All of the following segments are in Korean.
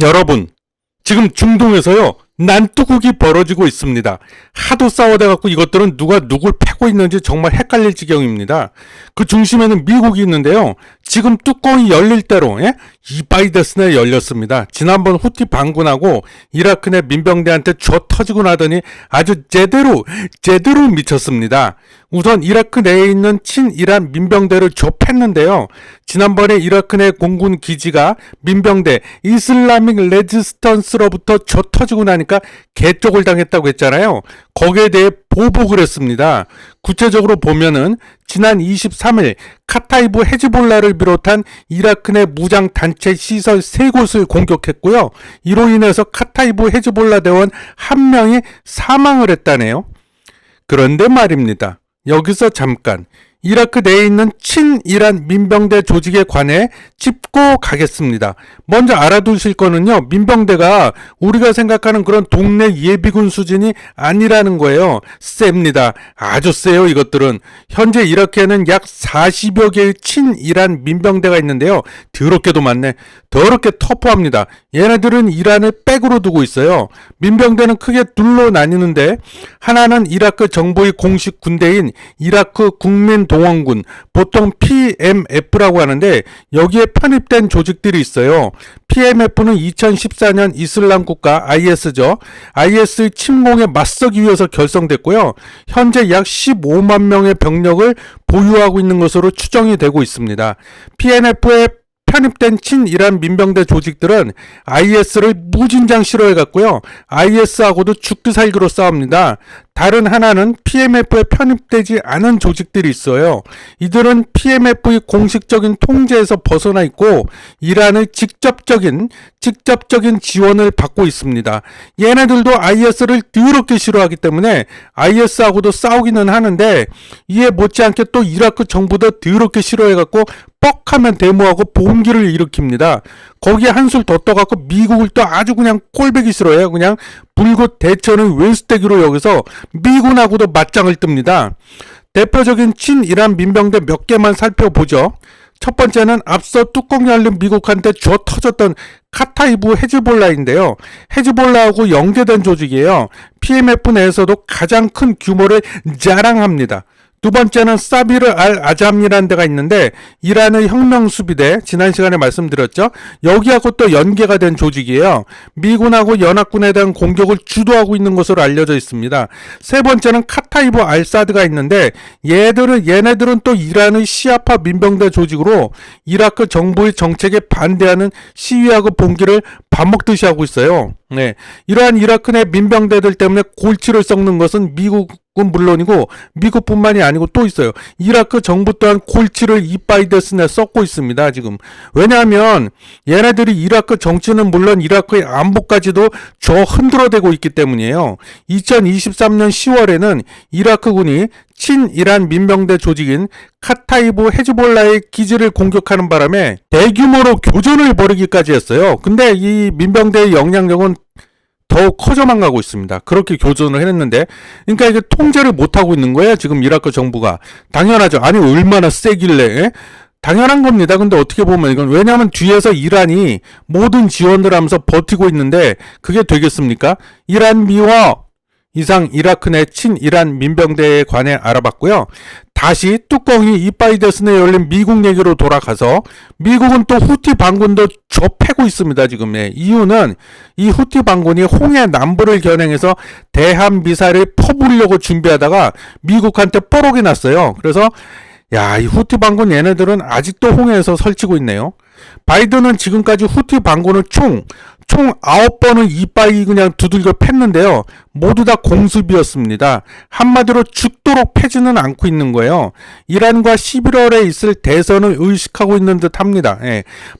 여러분, 지금 중동에서요, 난투극이 벌어지고 있습니다. 하도 싸워대갖고 이것들은 누가 누굴 패고 있는지 정말 헷갈릴 지경입니다. 그 중심에는 미국이 있는데요. 지금 뚜껑이 열릴 대로 이바이데스내 열렸습니다. 지난번 후티 반군하고 이라크 내 민병대한테 줘 터지고 나더니 아주 제대로 미쳤습니다. 우선 이라크 내에 있는 친이란 민병대를 좁혔는데요. 지난번에 이라크 내 공군 기지가 민병대 이슬라믹 레지스턴스로부터 져 터지고 나니까 개쪽을 당했다고 했잖아요. 거기에 대해 보복을 했습니다. 구체적으로 보면은 지난 23일 카타이브 헤즈볼라를 비롯한 이라크 내 무장 단체 시설 3곳을 공격했고요. 이로 인해서 카타이브 헤즈볼라 대원 1명이 사망을 했다네요. 그런데 말입니다. 여기서 잠깐 이라크 내에 있는 친이란 민병대 조직에 관해 짚고 가겠습니다. 먼저 알아두실 거는요, 민병대가 우리가 생각하는 그런 동네 예비군 수준이 아니라는 거예요. 셉니다. 아주 세요, 이것들은. 현재 이라크에는 약 40여 개의 친이란 민병대가 있는데요. 더럽게도 많네. 더럽게 터프합니다. 얘네들은 이란을 백으로 두고 있어요. 민병대는 크게 둘로 나뉘는데, 하나는 이라크 정부의 공식 군대인 이라크 국민동원군, 보통 PMF라고 하는데 여기에 편입된 조직들이 있어요. PMF는 2014년 이슬람 국가 IS죠. IS의 침공에 맞서기 위해서 결성됐고요. 현재 약 15만 명의 병력을 보유하고 있는 것으로 추정이 되고 있습니다. PMF의 편입된 친이란 민병대 조직들은 IS를 무진장 싫어해갔고요. IS하고도 죽기 살기로 싸웁니다. 다른 하나는 PMF에 편입되지 않은 조직들이 있어요. 이들은 PMF의 공식적인 통제에서 벗어나 있고 이란의 직접적인 지원을 받고 있습니다. 얘네들도 IS를 더럽게 싫어하기 때문에 IS하고도 싸우기는 하는데 이에 못지않게 또 이라크 정부도 더럽게 싫어해갖고 뻑하면 데모하고 봉기를 일으킵니다. 거기에 한술 더 떠갖고 미국을 또 아주 그냥 꼴배기 싫어해요. 그냥 불꽃 대처는 왼수대기로 여기서 미군하고도 맞짱을 뜹니다. 대표적인 친이란 민병대 몇 개만 살펴보죠. 첫 번째는 앞서 뚜껑 열린 미국한테 줘 터졌던 카타이브 헤즈볼라인데요. 헤즈볼라하고 연계된 조직이에요. PMF 내에서도 가장 큰 규모를 자랑합니다. 두 번째는 사비르 알 아잠이라는 데가 있는데 이란의 혁명수비대, 지난 시간에 말씀드렸죠. 여기하고 또 연계가 된 조직이에요. 미군하고 연합군에 대한 공격을 주도하고 있는 것으로 알려져 있습니다. 세 번째는 카타이브 알사드가 있는데 얘네들은 또 이란의 시아파 민병대 조직으로 이라크 정부의 정책에 반대하는 시위하고 봉기를 밥 먹듯이 하고 있어요. 네, 이러한 이라크 내 민병대들 때문에 골치를 썩는 것은 미국은 물론이고 미국뿐만이 아니고 또 있어요. 이라크 정부 또한 골치를 이바이데스내 썩고 있습니다. 지금 왜냐하면 얘네들이 이라크 정치는 물론 이라크의 안보까지도 저 흔들어대고 있기 때문이에요. 2023년 10월에는 이라크군이 친이란 민병대 조직인 카타이브 헤즈볼라의 기지를 공격하는 바람에 대규모로 교전을 벌이기까지 했어요. 근데 이 민병대의 영향력은 더욱 커져만 가고 있습니다. 그렇게 교전을 했는데, 그러니까 이게 통제를 못하고 있는 거예요. 지금 이라크 정부가. 당연하죠. 아니 얼마나 세길래. 당연한 겁니다. 근데 어떻게 보면 이건 왜냐하면 뒤에서 이란이 모든 지원을 하면서 버티고 있는데 그게 되겠습니까? 이란 미화 이상 이라크 내 친이란 민병대에 관해 알아봤고요. 다시 뚜껑이 이바이데스내 열린 미국 얘기로 돌아가서 미국은 또 후티 반군도 좁히고 있습니다. 지금. 이유는 이 후티 반군이 홍해 남부를 겨냥해서 대함 미사일을 퍼부으려고 준비하다가 미국한테 뽀록이 났어요. 그래서 이 후티 반군 얘네들은 아직도 홍해에서 설치고 있네요. 바이든은 지금까지 후티 반군을 총 9번은 이빠이 그냥 두들겨 팼는데요. 모두 다 공습이었습니다. 한마디로 죽도록 패지는 않고 있는 거예요. 이란과 11월에 있을 대선을 의식하고 있는 듯 합니다.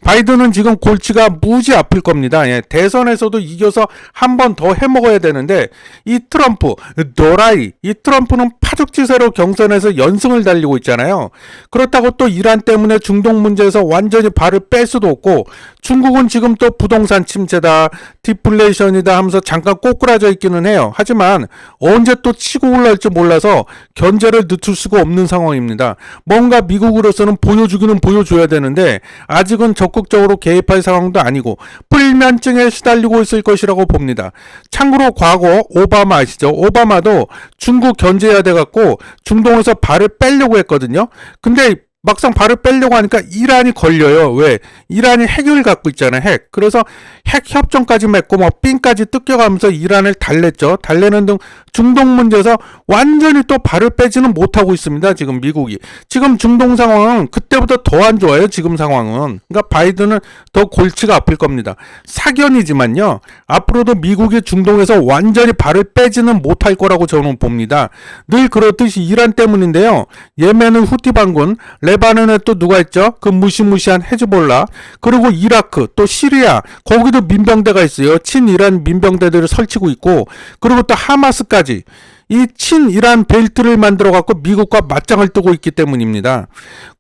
바이든은 지금 골치가 무지 아플 겁니다. 대선에서도 이겨서 한 번 더 해먹어야 되는데 이 트럼프, 도라이, 이 트럼프는 파죽지세로 경선에서 연승을 달리고 있잖아요. 그렇다고 또 이란 때문에 중동 문제에서 완전히 발을 뺄 수도 없고, 중국은 지금 또 부동산 침체다, 디플레이션이다 하면서 잠깐 꼬꾸라져 있기는 해요. 하지만 언제 또 치고 올라올지 몰라서 견제를 늦출 수가 없는 상황입니다. 뭔가 미국으로서는 보여주기는 보여줘야 되는데 아직은 적극적으로 개입할 상황도 아니고 불면증에 시달리고 있을 것이라고 봅니다. 참고로 과거 오바마 아시죠? 오바마도 중국 견제해야 돼갖고 중동에서 발을 빼려고 했거든요. 근데 막상 발을 빼려고 하니까 이란이 걸려요. 왜? 이란이 핵을 갖고 있잖아요. 핵. 그래서 핵 협정까지 맺고 뭐 핀까지 뜯겨가면서 이란을 달랬죠. 달래는 등 중동 문제에서 완전히 또 발을 빼지는 못하고 있습니다. 지금 미국이. 지금 중동 상황은 그때보다 더 안 좋아요. 지금 상황은. 그러니까 바이든은 더 골치가 아플 겁니다. 사견이지만요. 앞으로도 미국이 중동에서 완전히 발을 빼지는 못할 거라고 저는 봅니다. 늘 그렇듯이 이란 때문인데요. 예멘은 후티 반군, 레바논에 또 누가 있죠? 그 무시무시한 헤즈볼라, 그리고 이라크, 또 시리아, 거기도 민병대가 있어요. 친이란 민병대들을 설치고 있고, 그리고 또 하마스까지 이 친이란 벨트를 만들어 갖고 미국과 맞짱을 뜨고 있기 때문입니다.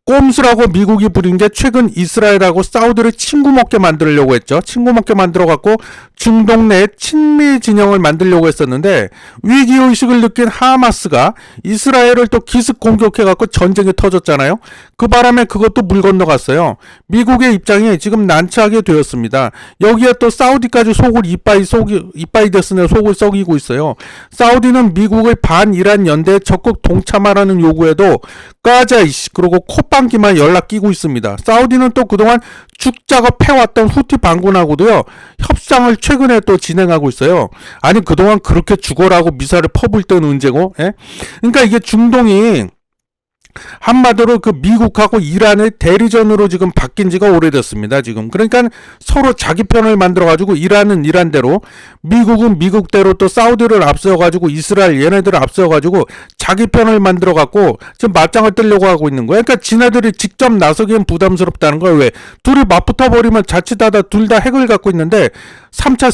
꼼수라고 미국이 부린 게 최근 이스라엘하고 사우디를 친구 먹게 만들려고 했죠. 친구 먹게 만들어 갖고 중동 내 친미 진영을 만들려고 했었는데 위기의식을 느낀 하마스가 이스라엘을 또 기습 공격해 갖고 전쟁이 터졌잖아요. 그 바람에 그것도 물 건너갔어요. 미국의 입장이 지금 난처하게 되었습니다. 여기에 또 사우디까지 속을 이빠이 됐으네. 속을 썩이고 있어요. 사우디는 미국의 반이란 연대에 적극 동참하라는 요구에도 까자이씨 그리고 콧방귀만 연락 끼고 있습니다. 사우디는 또 그동안 죽작업 해왔던 후티 반군하고도요 협상을 최근에 또 진행하고 있어요. 아니 그동안 그렇게 죽어라고 미사를 퍼불 때는 언제고? 예? 그러니까 이게 중동이 한마디로 그 미국하고 이란의 대리전으로 지금 바뀐 지가 오래됐습니다. 지금 그러니까 서로 자기 편을 만들어 가지고 이란은 이란대로, 미국은 미국대로, 또 사우디를 앞세워 가지고 이스라엘 얘네들을 앞세워 가지고 자기 편을 만들어 갖고 지금 맞짱을 뜨려고 하고 있는 거예요. 그러니까 지네들이 직접 나서기엔 부담스럽다는 거예요. 왜? 둘이 맞붙어 버리면 자칫하다 둘 다 핵을 갖고 있는데 3차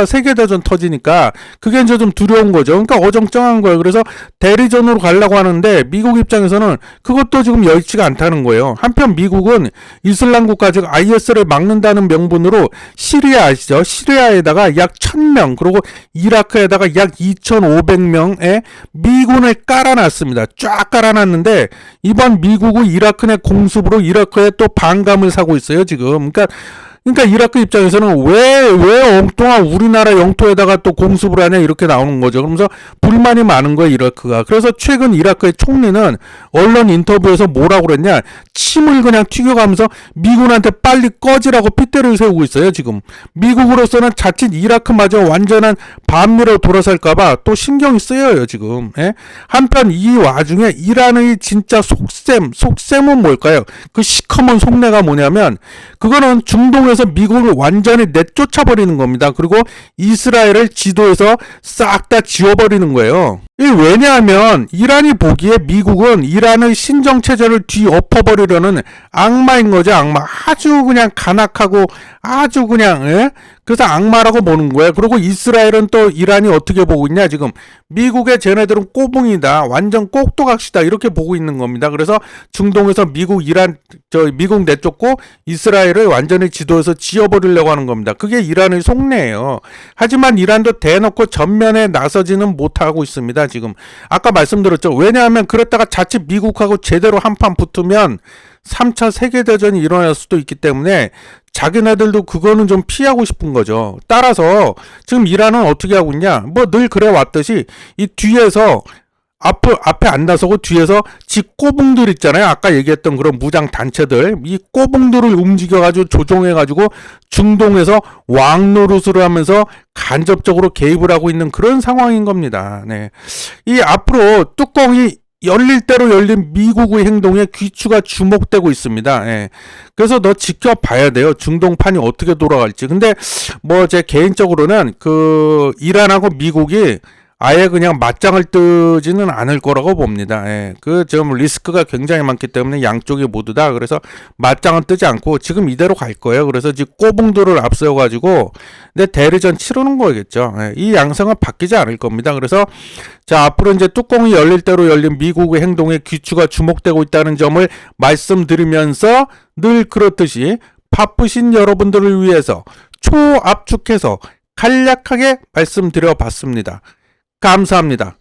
세계대전 터지니까 그게 이제 좀 두려운 거죠. 그러니까 어정쩡한 거예요. 그래서 대리전으로 가려고 하는데 미국 입장에서는 그것도 지금 여의치가 않다는 거예요. 한편 미국은 이슬람 국가 즉 IS를 막는다는 명분으로 시리아 아시죠? 시리아에다가 약 1000명 그리고 이라크에다가 약 2500명의 미군을 깔아놨습니다. 쫙 깔아놨는데 이번 미국의 이라크 내 공습으로 이라크에 또 반감을 사고 있어요. 지금. 그러니까 이라크 입장에서는 왜 엉뚱한 우리나라 영토에다가 또 공습을 하냐 이렇게 나오는 거죠. 그러면서 불만이 많은 거예요, 이라크가. 그래서 최근 이라크의 총리는 언론 인터뷰에서 뭐라고 그랬냐, 침을 그냥 튀겨가면서 미군한테 빨리 꺼지라고 핏대를 세우고 있어요, 지금. 미국으로서는 자칫 이라크마저 완전한 반미로 돌아설까봐 또 신경이 쓰여요, 지금. 예? 한편 이 와중에 이란의 진짜 속셈은 뭘까요? 그 시커먼 속내가 뭐냐면 그거는 중동에서 미국을 완전히 내쫓아버리는 겁니다. 그리고 이스라엘을 지도에서 싹 다 지워버리는 거예요. 왜냐하면 이란이 보기에 미국은 이란의 신정체제를 뒤엎어버리려는 악마인 거죠. 악마. 아주 그냥 간악하고 아주 그냥 그래서 악마라고 보는 거예요. 그리고 이스라엘은 또 이란이 어떻게 보고 있냐 지금. 미국의 쟤네들은 꼬붕이다. 완전 꼭두각시다. 이렇게 보고 있는 겁니다. 그래서 중동에서 미국 내쫓고 이스라엘을 완전히 지도에서 지워버리려고 하는 겁니다. 그게 이란의 속내예요. 하지만 이란도 대놓고 전면에 나서지는 못하고 있습니다. 지금 아까 말씀드렸죠. 왜냐하면 그랬다가 자칫 미국하고 제대로 한판 붙으면 3차 세계대전이 일어날 수도 있기 때문에 자기네들도 그거는 좀 피하고 싶은 거죠. 따라서 지금 이란은 어떻게 하고 있냐, 뭐 늘 그래 왔듯이 이 뒤에서 앞에 안 나서고 뒤에서 지 꼬붕들 있잖아요. 아까 얘기했던 그런 무장 단체들, 이 꼬붕들을 움직여가지고 조종해가지고 중동에서 왕노릇을 하면서 간접적으로 개입을 하고 있는 그런 상황인 겁니다. 네. 이 앞으로 뚜껑이 열릴 대로 열린 미국의 행동에 귀추가 주목되고 있습니다. 예. 그래서 너 지켜봐야 돼요. 중동판이 어떻게 돌아갈지. 근데 뭐 제 개인적으로는 그 이란하고 미국이 아예 그냥 맞짱을 뜨지는 않을 거라고 봅니다. 예, 그 좀 리스크가 굉장히 많기 때문에 양쪽이 모두 다 그래서 맞짱은 뜨지 않고 지금 이대로 갈 거예요. 그래서 지금 꼬붕도를 앞세워 가지고 근데 대리전 치르는 거겠죠. 예, 이 양상은 바뀌지 않을 겁니다. 그래서 자, 앞으로 이제 뚜껑이 열릴 대로 열린 미국의 행동에 귀추가 주목되고 있다는 점을 말씀드리면서 늘 그렇듯이 바쁘신 여러분들을 위해서 초압축해서 간략하게 말씀드려 봤습니다. 감사합니다.